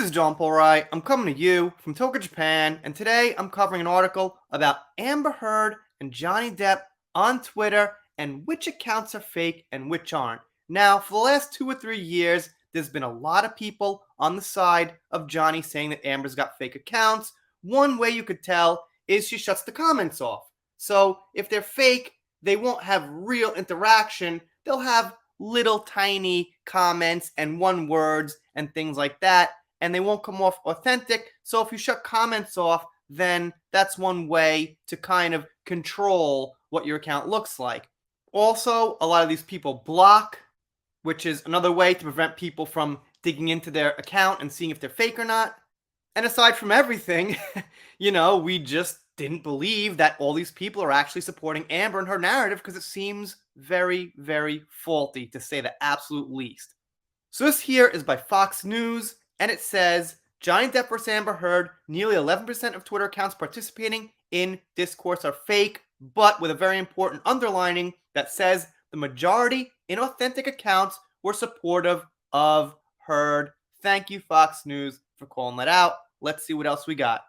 is John Paul Wright. I'm coming to you from Tokyo, Japan, and today I'm covering an article about Amber Heard and Johnny Depp on Twitter and which accounts are fake and which aren't. Now, for the last 2 or 3 years, there's been a lot of people on the side of Johnny saying that Amber's got fake accounts. One way you could tell is she shuts the comments off. So if they're fake, they won't have real interaction. They'll have little tiny comments and one words and things like that, and they won't come off authentic. So if you shut comments off, then that's one way to kind of control what your account looks like. Also, a lot of these people block, which is another way to prevent people from digging into their account and seeing if they're fake or not. And aside from everything, we just didn't believe that all these people are actually supporting Amber and her narrative because it seems very, very faulty, to say the absolute least. So this here is by Fox News, and it says, Johnny Depp vs. Amber Heard, nearly 11% of Twitter accounts participating in discourse are fake, but with a very important underlining that says the majority inauthentic accounts were supportive of Heard. Thank you, Fox News, for calling that out. Let's see what else we got.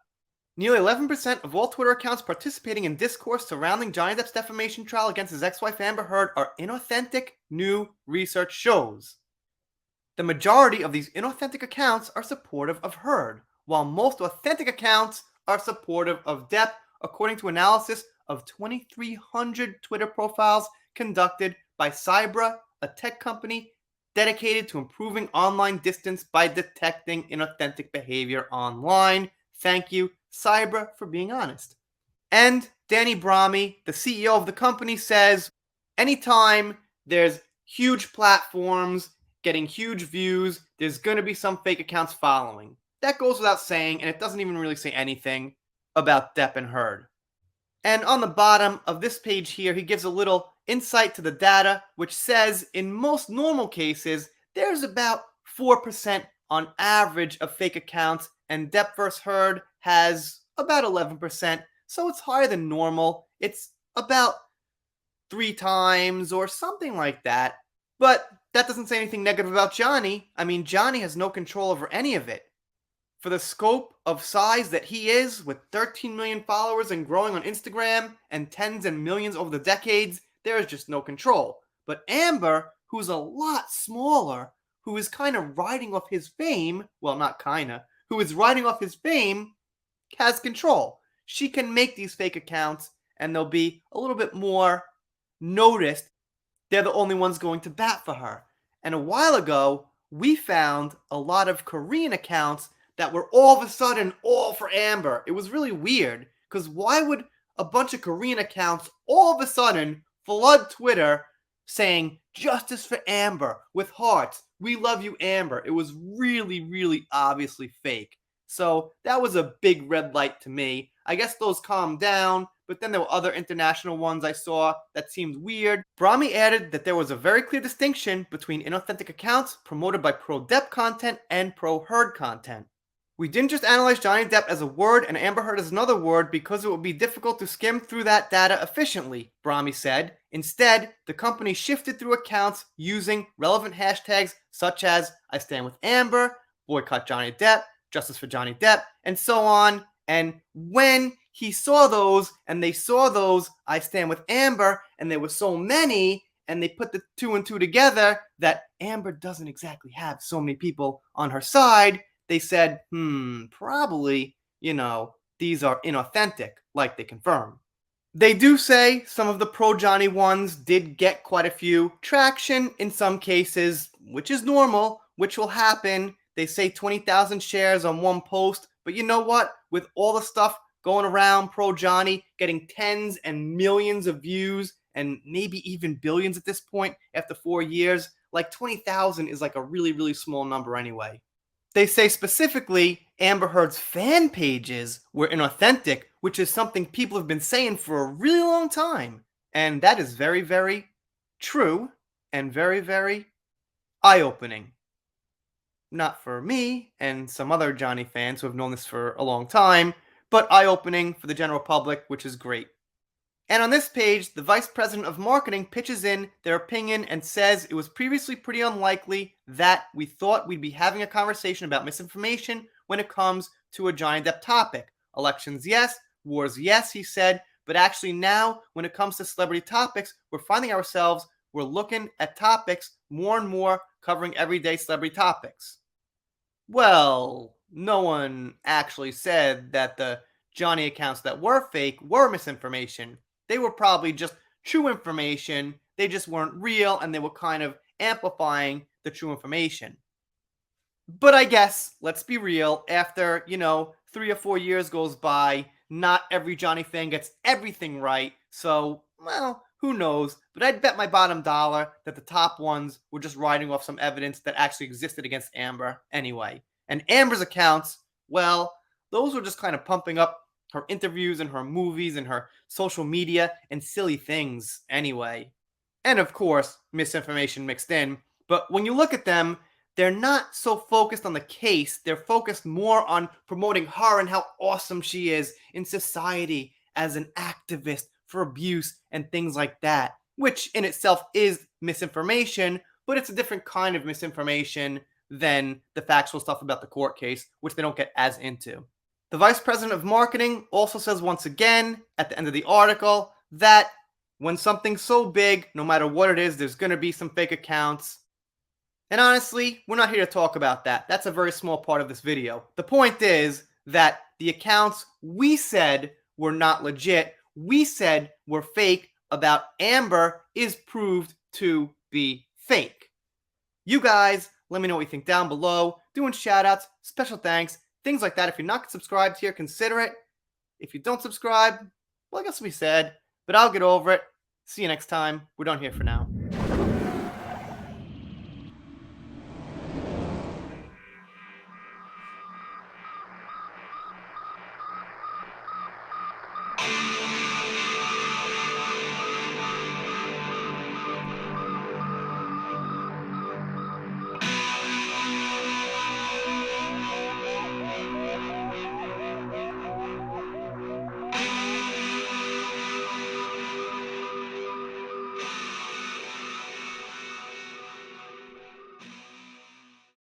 Nearly 11% of all Twitter accounts participating in discourse surrounding Johnny Depp's defamation trial against his ex-wife Amber Heard are inauthentic, new research shows. The majority of these inauthentic accounts are supportive of Heard, while most authentic accounts are supportive of Depp, according to analysis of 2,300 Twitter profiles conducted by Cybra, a tech company dedicated to improving online distance by detecting inauthentic behavior online. Thank you, Cybra, for being honest. And Danny Brahmi, the CEO of the company, says anytime there's huge platforms getting huge views, there's going to be some fake accounts following. That goes without saying, and it doesn't even really say anything about Depp and Heard. And on the bottom of this page here, he gives a little insight to the data, which says in most normal cases, there's about 4% on average of fake accounts, and Depp vs. Heard has about 11%, so it's higher than normal. It's about 3 times or something like that. But that doesn't say anything negative about Johnny. I mean, Johnny has no control over any of it. For the scope of size that he is, with 13 million followers and growing on Instagram and tens and millions over the decades, there is just no control. But Amber, who's a lot smaller, who is kind of riding off his fame, well, not kinda, who is riding off his fame, has control. She can make these fake accounts, and they'll be a little bit more noticed. They're the only ones going to bat for her. And a while ago, we found a lot of Korean accounts that were all of a sudden all for Amber. It was really weird, because why would a bunch of Korean accounts all of a sudden flood Twitter saying, justice for Amber, with hearts, we love you, Amber? It was really, really obviously fake. So that was a big red light to me. I guess those calmed down, but then there were other international ones I saw that seemed weird. Brahmi added that there was a very clear distinction between inauthentic accounts promoted by pro-Depp content and pro-Heard content. We didn't just analyze Johnny Depp as a word and Amber Heard as another word because it would be difficult to skim through that data efficiently, Brahmi said. Instead, the company shifted through accounts using relevant hashtags such as I stand with Amber, boycott Johnny Depp, justice for Johnny Depp, and so on. And when he saw those, and they saw those I stand with Amber, and there were so many, and they put the 2 and 2 together that Amber doesn't exactly have so many people on her side, they said, probably, these are inauthentic, like they confirm. They do say some of the pro-Johnny ones did get quite a few traction in some cases, which is normal, which will happen. They say 20,000 shares on one post, but you know what? With all the stuff going around pro-Johnny, getting tens and millions of views, and maybe even billions at this point after 4 years, like 20,000 is like a really, really small number anyway. They say specifically Amber Heard's fan pages were inauthentic, which is something people have been saying for a really long time. And that is very, very true and very, very eye-opening. Not for me and some other Johnny fans who have known this for a long time, but eye-opening for the general public, which is great. And on this page, the vice president of marketing pitches in their opinion and says it was previously pretty unlikely that we thought we'd be having a conversation about misinformation when it comes to a Johnny Depp topic. Elections, yes. Wars, yes, he said. But actually, now, when it comes to celebrity topics, we're looking at topics more and more covering everyday celebrity topics. Well, no one actually said that the Johnny accounts that were fake were misinformation. They were probably just true information. They just weren't real and they were kind of amplifying the true information. But I guess, let's be real, after, 3 or 4 years goes by, not every Johnny fan gets everything right. So, well, who knows? But I'd bet my bottom dollar that the top ones were just riding off some evidence that actually existed against Amber anyway. And Amber's accounts, well, those were just kind of pumping up her interviews and her movies and her social media and silly things anyway. And of course, misinformation mixed in. But when you look at them, they're not so focused on the case. They're focused more on promoting her and how awesome she is in society as an activist for abuse and things like that, which in itself is misinformation, but it's a different kind of misinformation than the factual stuff about the court case, which they don't get as into. The vice president of marketing also says once again at the end of the article that when something's so big, no matter what it is, there's going to be some fake accounts. And honestly, we're not here to talk about that. That's a very small part of this video. The point is that the accounts we said were not legit, we said were fake about Amber is proved to be fake. You guys, let me know what you think down below. Doing shoutouts, special thanks, things like that. If you're not subscribed here, consider it. If you don't subscribe, well, I guess we said, but I'll get over it. See you next time. We're done here for now.